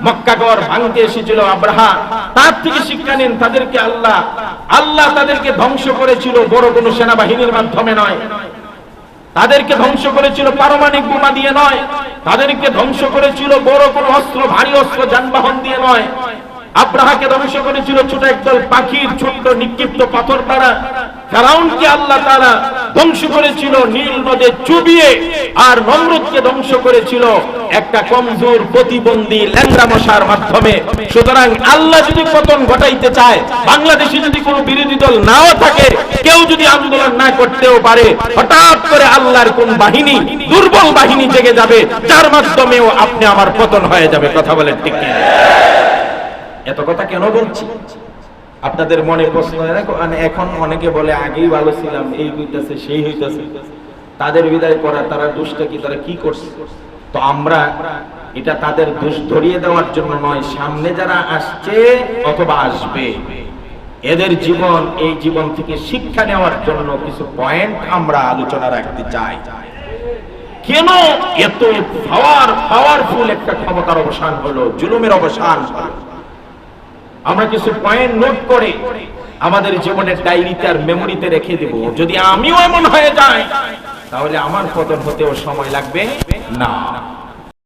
মক্কাগর ভাঙতে এসেছিল আব্রাহা, তার থেকে শিক্ষা নিন। তাদেরকে আল্লাহ তাদেরকে ধ্বংস করেছিল বড় কোনো সেনাবাহিনীর মাধ্যমে নয়, তাদেরকে ধ্বংস করেছিল পারমাণবিক বোমা দিয়ে নয়, তাদেরকে ধ্বংস করেছিল বড় কোনো অস্ত্র, ভারী অস্ত্র, যানবাহন দিয়ে নয়। আব্রাহাকে ধ্বংস করেছিল ছোট একদল পাখির ছোট্ট নিক্ষিপ্ত পাথর দ্বারা। ফেরাউনকে আল্লাহ তাআলা ধ্বংস করেছিল নীল নদে চুবিয়ে, আর নমরুদকে ধ্বংস করেছিল একটা কমজোর প্রতিবন্ধী ল্যাংড়া মশার মাধ্যমে। সুতরাং আল্লাহ যদি পতন ঘটাইতে চায়, বাংলাদেশে যদি কোনো বিরোধী দল নাও থাকে, কেউ যদি আন্দোলন না করতেও পারে, হঠাৎ করে আল্লাহর কোন বাহিনী, দুর্বল বাহিনী জেগে যাবে, যার মাধ্যমেও আপনি আমার পতন হয়ে যাবে। কথা বলেন ঠিক কি? এত কথা কেন বলছি? আপনাদের মনে প্রশ্ন, এখন অনেকে বলে আগেই ভালো ছিলাম, এই হইতাছে সেই হইতাছে, তাদের বিদায় করা, তারা দুষ্টা কি, তারা কি করছে? তো আমরা এটা তাদের দোষ ধরিয়ে দেওয়ার জন্য নয়, সামনে যারা আসছে অথবা আসবে, এদের জীবন, এই জীবন থেকে শিক্ষা নেওয়ার জন্য কিছু পয়েন্ট আমরা আলোচনা রাখতে চাই। কেন এত পাওয়ারফুল একটা ক্ষমতার অবসান হলো, জুলুমের অবসান হলো? আমরা কিছু পয়েন্ট নোট করে আমাদের জীবনের ডায়েরিতে আর মেমোরিতে রেখে দেব। যদি আমিও এমন হয়ে যাই, তাহলে আমার পতন হতেও সময় লাগবে না।